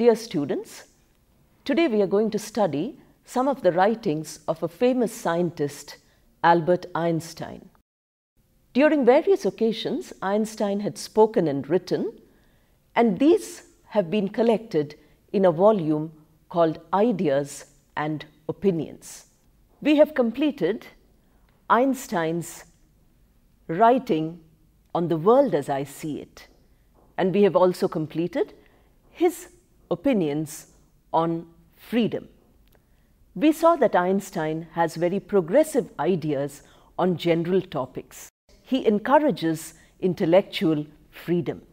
Dear students, today we are going to study some of the writings of a famous scientist, Albert Einstein. During various occasions, Einstein had spoken and written, and these have been collected in a volume called Ideas and Opinions. We have completed Einstein's writing on the world as I see it, and we have also completed his opinions on freedom. We saw that Einstein has very progressive ideas on general topics. He encourages intellectual freedom.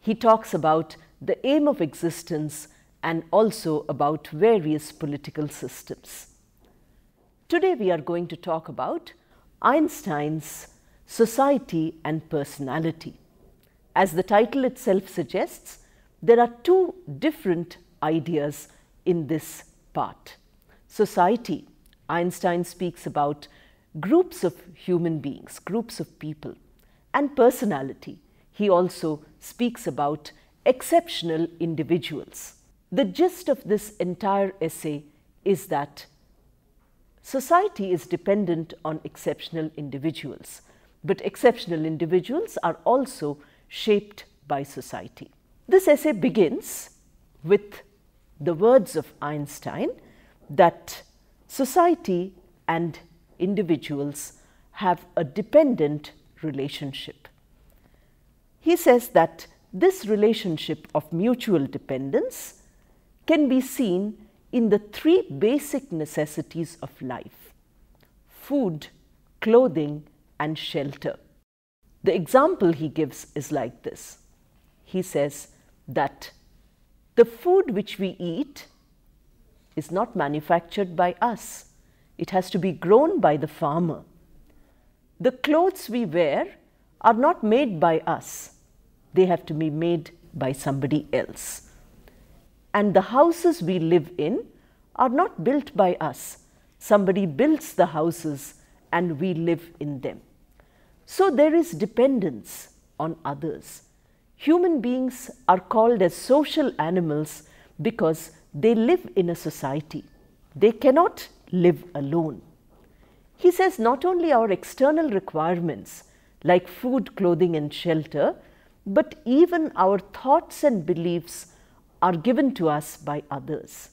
He talks about the aim of existence and also about various political systems. Today we are going to talk about Einstein's Society and Personality. As the title itself suggests, there are two different ideas in this part. Society, Einstein speaks about groups of human beings, groups of people, and personality. He also speaks about exceptional individuals. The gist of this entire essay is that society is dependent on exceptional individuals, but exceptional individuals are also shaped by society. This essay begins with the words of Einstein that society and individuals have a dependent relationship. He says that this relationship of mutual dependence can be seen in the three basic necessities of life: food, clothing, and shelter. The example he gives is like this. He says that the food which we eat is not manufactured by us. It has to be grown by the farmer. The clothes we wear are not made by us. They have to be made by somebody else. And the houses we live in are not built by us. Somebody builds the houses and we live in them. So there is dependence on others. Human beings are called as social animals because they live in a society. They cannot live alone. He says not only our external requirements like food, clothing, and shelter, but even our thoughts and beliefs are given to us by others.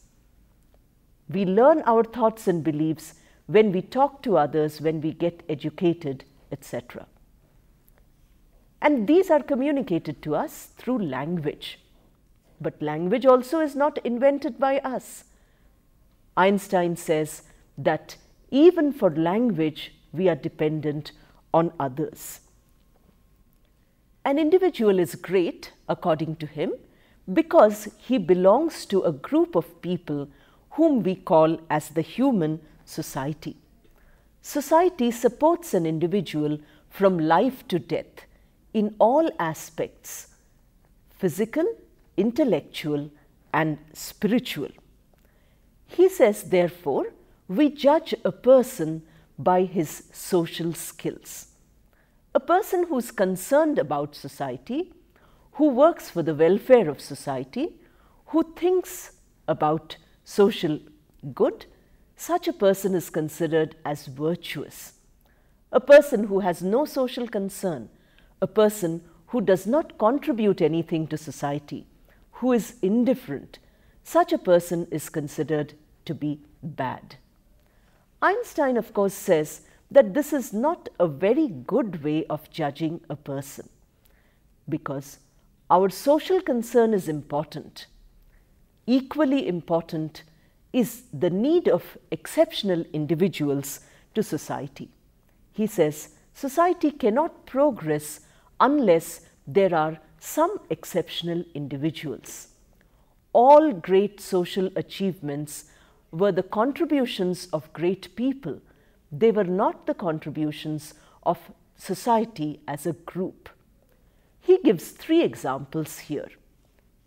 We learn our thoughts and beliefs when we talk to others, when we get educated, etc. And these are communicated to us through language. But language also is not invented by us. Einstein says that even for language, we are dependent on others. An individual is great, according to him, because he belongs to a group of people whom we call as the human society. Society supports an individual from life to death in all aspects: physical, intellectual, and spiritual. He says, therefore, we judge a person by his social skills. A person who is concerned about society, who works for the welfare of society, who thinks about social good, such a person is considered as virtuous. A person who has no social concern, a person who does not contribute anything to society, who is indifferent, such a person is considered to be bad. Einstein, of course, says that this is not a very good way of judging a person, because our social concern is important. Equally important is the need of exceptional individuals to society. He says society cannot progress unless there are some exceptional individuals. All great social achievements were the contributions of great people. They were not the contributions of society as a group. He gives three examples here.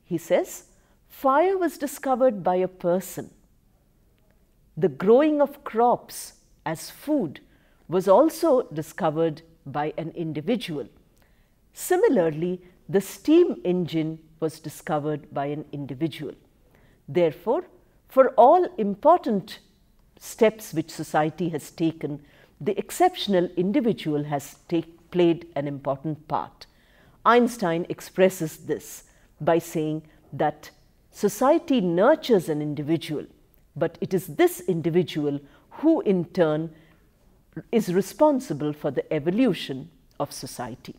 He says, fire was discovered by a person. The growing of crops as food was also discovered by an individual. Similarly, the steam engine was discovered by an individual. Therefore, for all important steps which society has taken, the exceptional individual has played an important part. Einstein expresses this by saying that society nurtures an individual, but it is this individual who in turn is responsible for the evolution of society.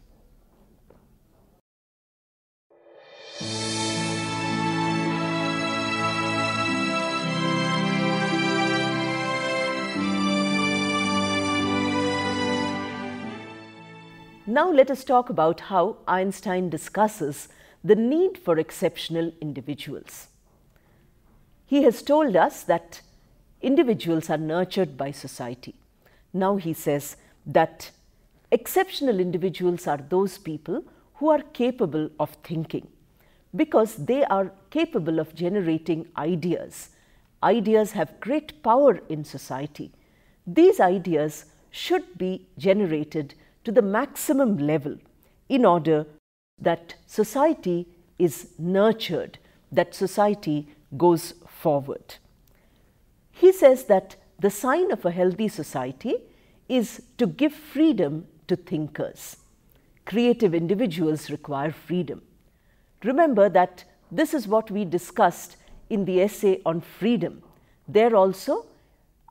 Now let us talk about how Einstein discusses the need for exceptional individuals. He has told us that individuals are nurtured by society. Now he says that exceptional individuals are those people who are capable of thinking, because they are capable of generating ideas. Ideas have great power in society. These ideas should be generated to the maximum level in order that society is nurtured, that society goes forward. He says that the sign of a healthy society is to give freedom to thinkers. Creative individuals require freedom. Remember that this is what we discussed in the essay on freedom. There also,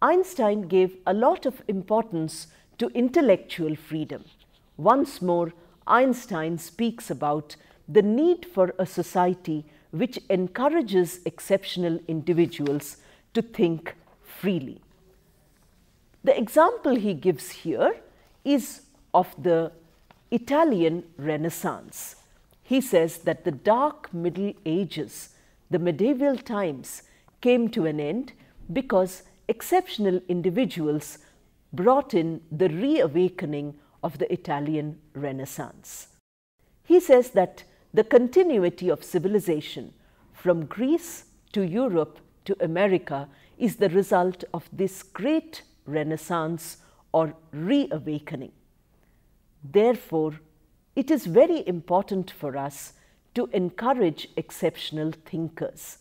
Einstein gave a lot of importance to intellectual freedom. Once more, Einstein speaks about the need for a society which encourages exceptional individuals to think freely. The example he gives here is of the Italian Renaissance. He says that the dark Middle Ages, the medieval times, came to an end because exceptional individuals brought in the reawakening of the Italian Renaissance. He says that the continuity of civilization from Greece to Europe to America is the result of this great Renaissance or reawakening. Therefore, it is very important for us to encourage exceptional thinkers.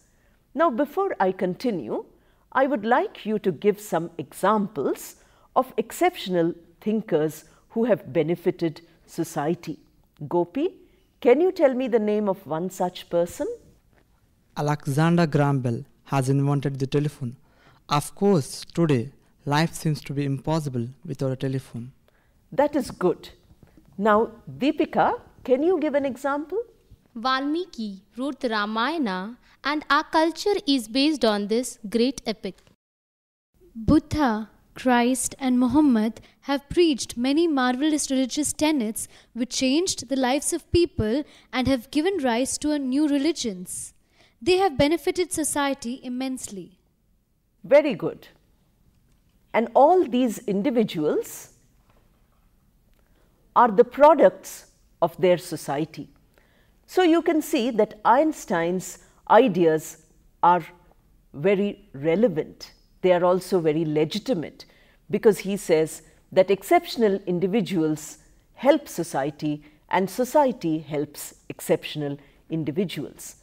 Now, before I continue, I would like you to give some examples of exceptional thinkers who have benefited society. Gopi, can you tell me the name of one such person? Alexander Graham Bell has invented the telephone. Of course, today, life seems to be impossible without a telephone. That is good. Now, Deepika, can you give an example? Valmiki wrote the Ramayana, and our culture is based on this great epic. Buddha, Christ and Muhammad have preached many marvelous religious tenets which changed the lives of people and have given rise to new religions. They have benefited society immensely. Very good. And all these individuals are the products of their society. So you can see that Einstein's ideas are very relevant. They are also very legitimate, because he says that exceptional individuals help society and society helps exceptional individuals.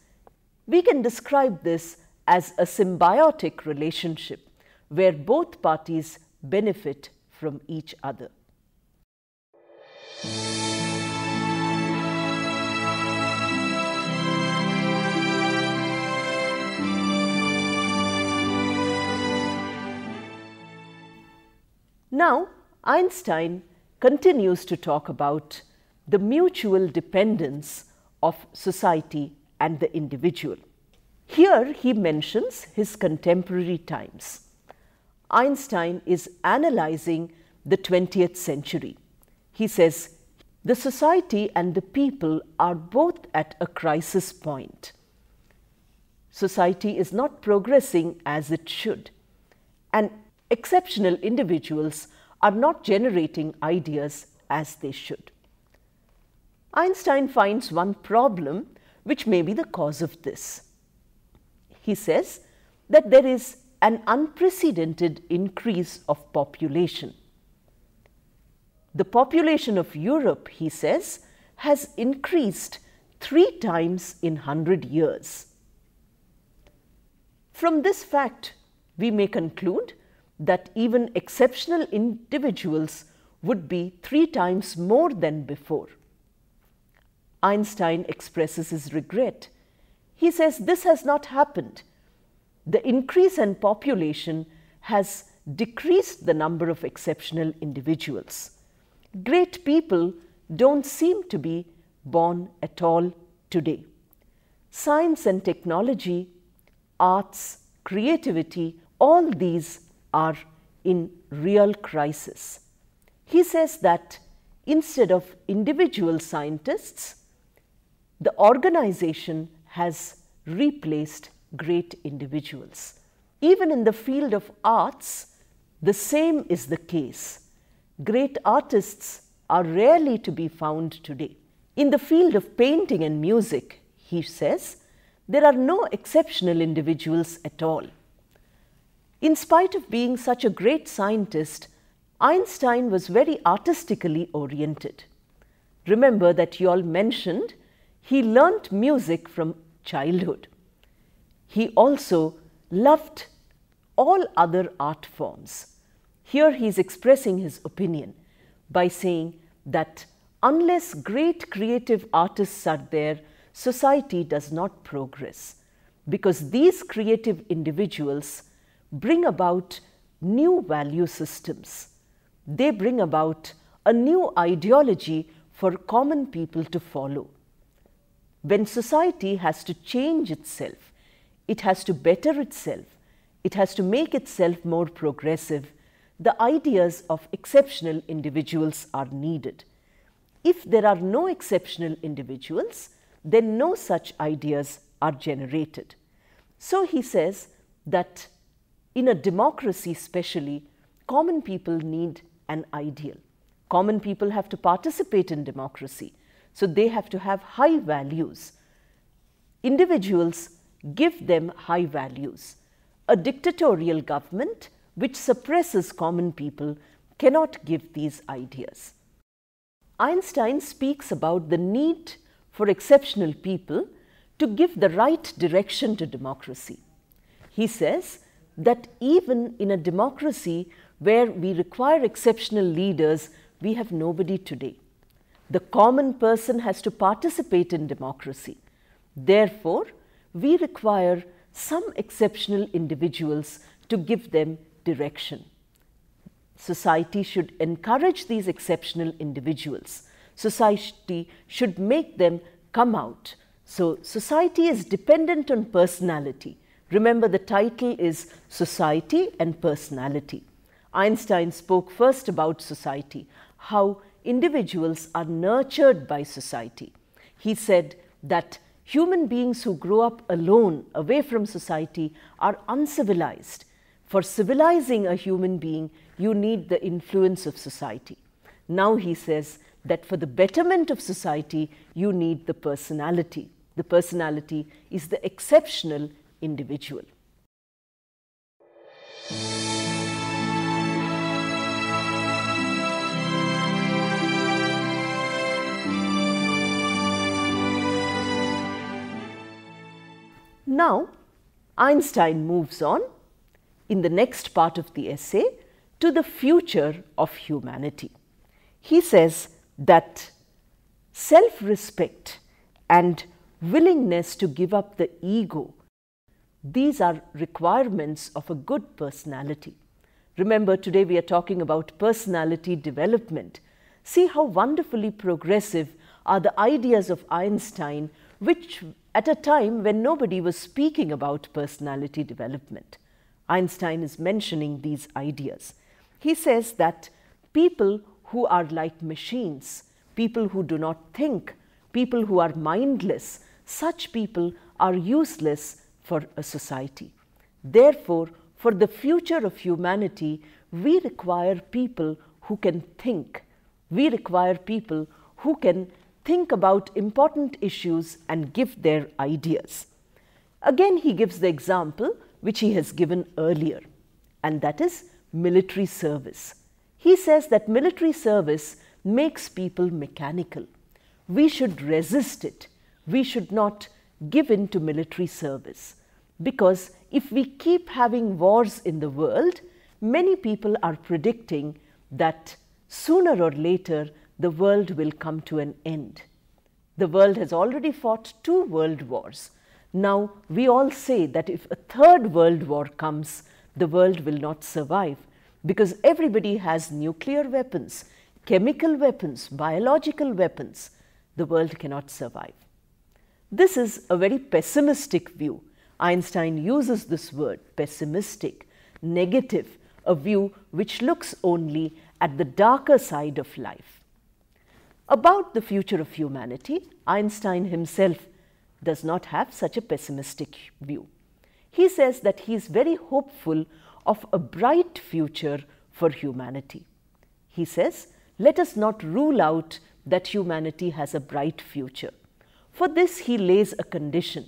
We can describe this as a symbiotic relationship where both parties benefit from each other. Now, Einstein continues to talk about the mutual dependence of society and the individual. Here he mentions his contemporary times. Einstein is analyzing the 20th century. He says, the society and the people are both at a crisis point. Society is not progressing as it should, and exceptional individuals are not generating ideas as they should. Einstein finds one problem which may be the cause of this. He says that there is an unprecedented increase of population. The population of Europe, he says, has increased 3 times in 100 years. From this fact, we may conclude that even exceptional individuals would be 3 times more than before. Einstein expresses his regret. He says this has not happened. The increase in population has decreased the number of exceptional individuals. Great people don't seem to be born at all today. Science and technology, arts, creativity, all these are in real crisis. He says that instead of individual scientists, the organization has replaced great individuals. Even in the field of arts, the same is the case. Great artists are rarely to be found today. In the field of painting and music, he says, there are no exceptional individuals at all. In spite of being such a great scientist, Einstein was very artistically oriented. Remember that you all mentioned he learnt music from childhood. He also loved all other art forms. Here he is expressing his opinion by saying that unless great creative artists are there, society does not progress, because these creative individuals bring about new value systems. They bring about a new ideology for common people to follow. When society has to change itself, it has to better itself, it has to make itself more progressive, the ideas of exceptional individuals are needed. If there are no exceptional individuals, then no such ideas are generated. So he says that in a democracy especially, common people need an ideal. Common people have to participate in democracy, so they have to have high values. Individuals give them high values. A dictatorial government which suppresses common people cannot give these ideas. Einstein speaks about the need for exceptional people to give the right direction to democracy. He says that even in a democracy where we require exceptional leaders, we have nobody today. The common person has to participate in democracy. Therefore, we require some exceptional individuals to give them direction. Society should encourage these exceptional individuals. Society should make them come out. So, society is dependent on personality. Remember, the title is Society and Personality. Einstein spoke first about society, how individuals are nurtured by society. He said that human beings who grow up alone, away from society, are uncivilized. For civilizing a human being, you need the influence of society. Now he says that for the betterment of society, you need the personality. The personality is the exceptional individual. Now, Einstein moves on in the next part of the essay to the future of humanity. He says that self-respect and willingness to give up the ego, these are requirements of a good personality. Remember, today we are talking about personality development. See how wonderfully progressive are the ideas of Einstein, which at a time when nobody was speaking about personality development. Einstein is mentioning these ideas. He says that people who are like machines, people who do not think, people who are mindless, such people are useless for a society. Therefore, for the future of humanity, we require people who can think. We require people who can think about important issues and give their ideas. Again, he gives the example which he has given earlier, and that is military service. He says that military service makes people mechanical. We should resist it. We should not give in to military service. because if we keep having wars in the world, many people are predicting that sooner or later the world will come to an end. The world has already fought 2 world wars. Now we all say that if a 3rd world war comes, the world will not survive, because everybody has nuclear weapons, chemical weapons, biological weapons. The world cannot survive. This is a very pessimistic view. Einstein uses this word, pessimistic, negative, a view which looks only at the darker side of life. About the future of humanity, Einstein himself does not have such a pessimistic view. He says that he is very hopeful of a bright future for humanity. He says, let us not rule out that humanity has a bright future. For this, he lays a condition.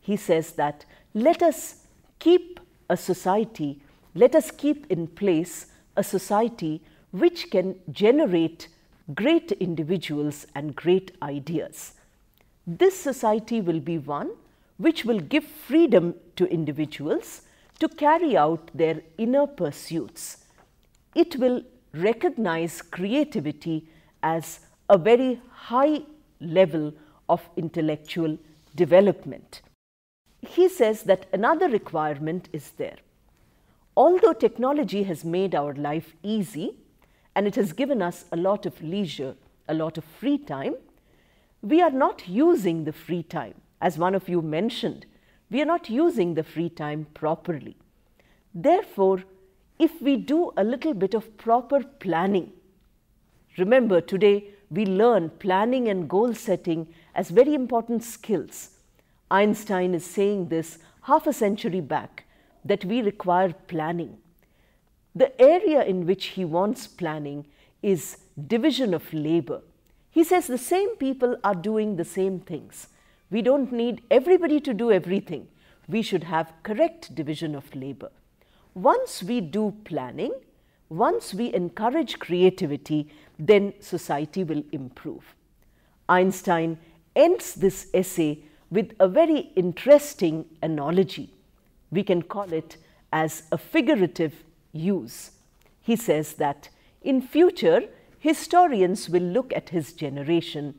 He says that let us keep a society, let us keep in place a society which can generate great individuals and great ideas. This society will be one which will give freedom to individuals to carry out their inner pursuits. It will recognize creativity as a very high level of intellectual development. He says that another requirement is there. Although technology has made our life easy and it has given us a lot of leisure, a lot of free time, we are not using the free time. As one of you mentioned, we are not using the free time properly. Therefore, if we do a little bit of proper planning, remember today we learn planning and goal setting as very important skills. Einstein is saying this half a century back, that we require planning. The area in which he wants planning is division of labor. He says the same people are doing the same things. We don't need everybody to do everything. We should have correct division of labor. Once we do planning, once we encourage creativity, then society will improve. Einstein ends this essay with a very interesting analogy. We can call it as a figurative use. He says that in future, historians will look at his generation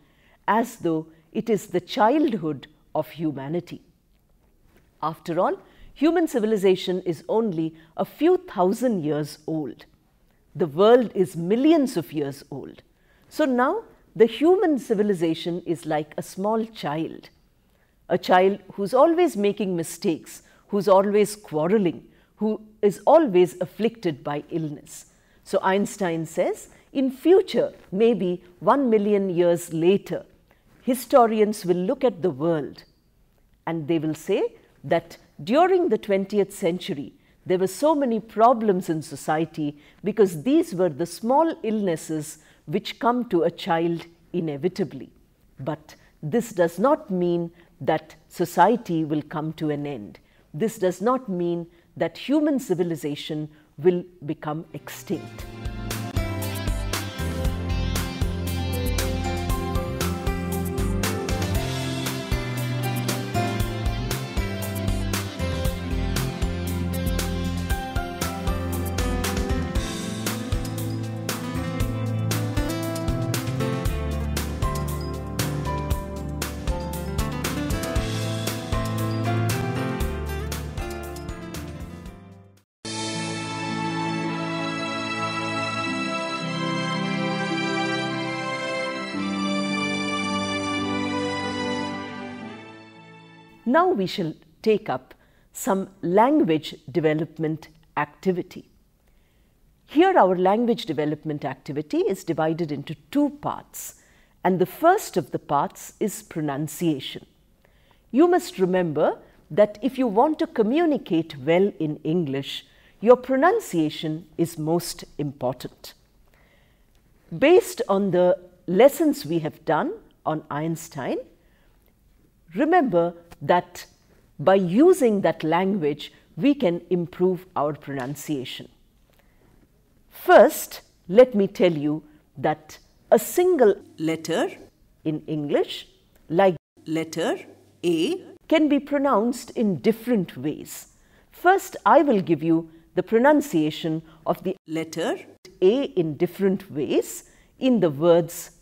as though it is the childhood of humanity. After all, human civilization is only a few thousand years old. The world is millions of years old. So now the human civilization is like a small child, a child who's always making mistakes, who's always quarreling, who is always afflicted by illness. So Einstein says, in future, maybe 1 million years later, historians will look at the world and they will say that during the 20th century, there were so many problems in society because these were the small illnesses which come to a child inevitably. But this does not mean that society will come to an end. This does not mean that human civilization will become extinct. Now we shall take up some language development activity. Here our language development activity is divided into 2 parts, and the first of the parts is pronunciation. You must remember that if you want to communicate well in English, your pronunciation is most important. Based on the lessons we have done on Einstein, remember that by using that language, we can improve our pronunciation. First, let me tell you that a single letter in English, like letter A, can be pronounced in different ways. First, I will give you the pronunciation of the letter A in different ways in the words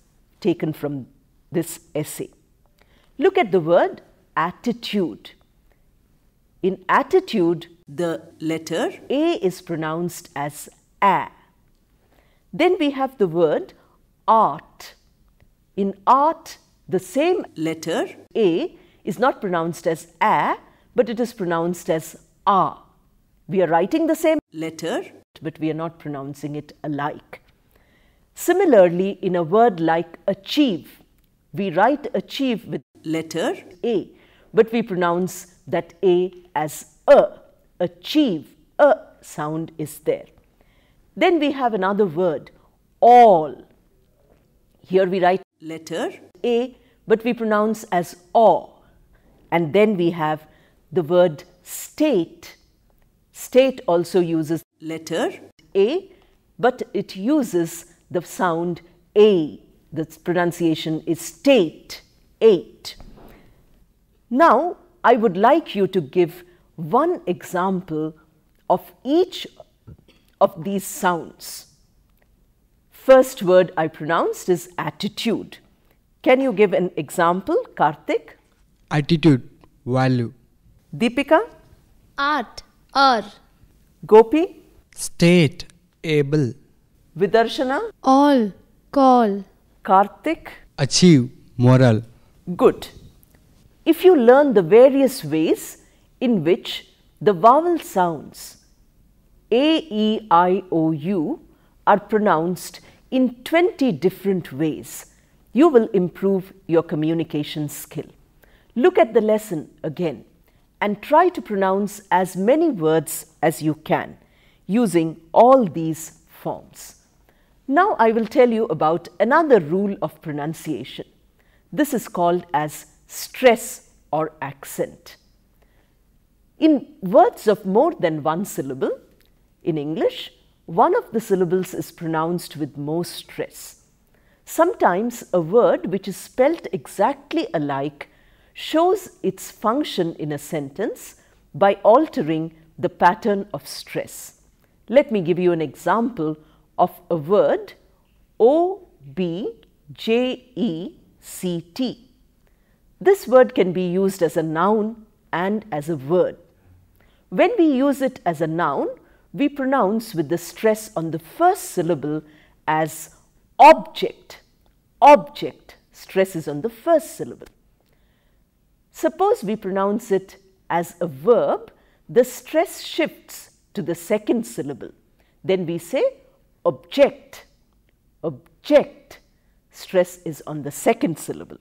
taken from this essay. Look at the word attitude. In attitude, the letter A is pronounced as A. Then we have the word art. In art, the same letter A is not pronounced as A, but it is pronounced as A. We are writing the same letter, but we are not pronouncing it alike. Similarly, in a word like achieve, we write achieve with letter A, but we pronounce that A as A. Achieve, A sound is there. Then we have another word, all. Here we write letter A, but we pronounce as aw. And then we have the word state. State also uses letter A, but it uses the sound A. The pronunciation is state, 8. Now, I would like you to give one example of each of these sounds. First word I pronounced is attitude. Can you give an example, Karthik? Attitude, value. Deepika? Art, or. Gopi? State, able. Vidarshana? All, call. Karthik? Achieve, moral. Good. If you learn the various ways in which the vowel sounds A, E, I, O, U are pronounced in 20 different ways, you will improve your communication skill. Look at the lesson again and try to pronounce as many words as you can using all these forms. Now I will tell you about another rule of pronunciation. This is called as stress or accent. In words of more than one syllable, in English, one of the syllables is pronounced with more stress. Sometimes a word which is spelt exactly alike shows its function in a sentence by altering the pattern of stress. Let me give you an example of a word object. This word can be used as a noun and as a verb. When we use it as a noun, we pronounce with the stress on the first syllable as object. Object, stress is on the first syllable. Suppose we pronounce it as a verb, the stress shifts to the second syllable. Then we say object. Object, stress is on the second syllable.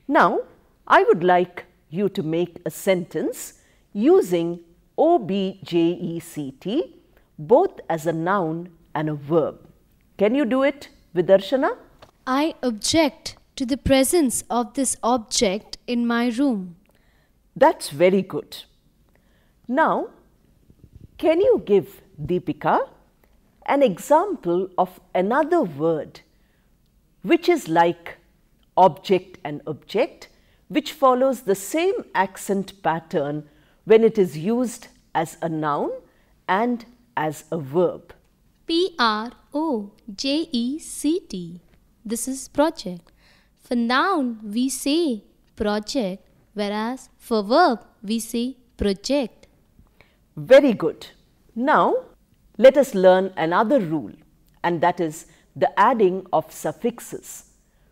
Now, I would like you to make a sentence using object both as a noun and a verb. Can you do it, Vidarshana? I object to the presence of this object in my room. That's very good. Now, can you give, Deepika, an example of another word which is like object and object, which follows the same accent pattern when it is used as a noun and as a verb? Project. This is project. For noun, we say project, whereas for verb, we say project. Very good. Now, let us learn another rule, and that is the adding of suffixes.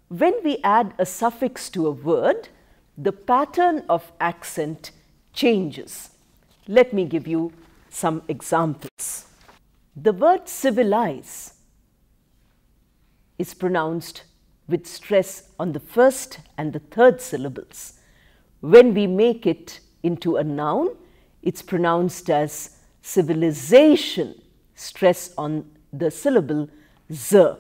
When we add a suffix to a word, the pattern of accent changes. Let me give you some examples. The word civilize is pronounced with stress on the first and the third syllables. When we make it into a noun, it's pronounced as civilization, stress on the syllable z.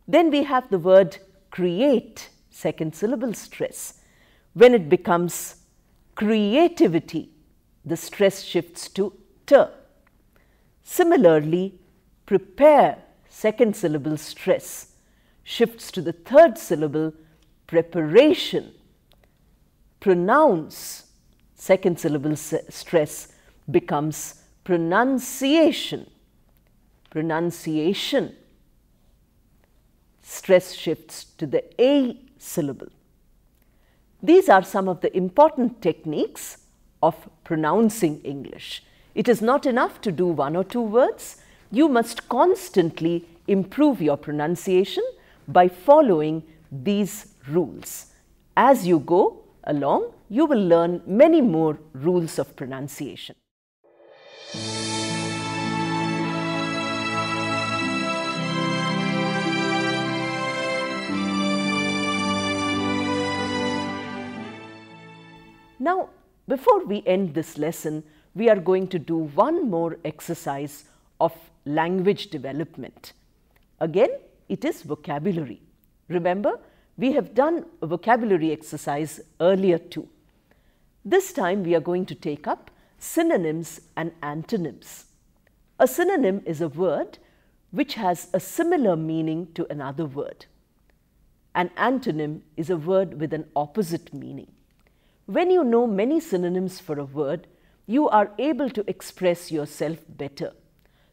Then we have the word create, second syllable stress. When it becomes creativity, the stress shifts to t. Similarly, prepare, second syllable stress, shifts to the third syllable preparation. Pronounce, second syllable stress becomes pronunciation. Pronunciation. Stress shifts to the A syllable. These are some of the important techniques of pronouncing English. It is not enough to do one or two words. You must constantly improve your pronunciation by following these rules. As you go along, you will learn many more rules of pronunciation. Now, before we end this lesson, we are going to do one more exercise of language development. Again, it is vocabulary. Remember, we have done a vocabulary exercise earlier too. This time we are going to take up synonyms and antonyms. A synonym is a word which has a similar meaning to another word. An antonym is a word with an opposite meaning. When you know many synonyms for a word, you are able to express yourself better.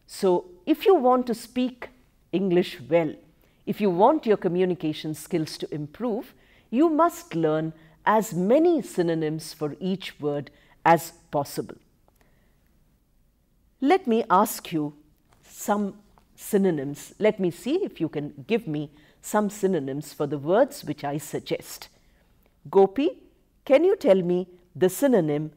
So, if you want to speak English well, if you want your communication skills to improve, you must learn as many synonyms for each word as possible. Let me ask you some synonyms. Let me see if you can give me some synonyms for the words which I suggest. Gopi, can you tell me the synonym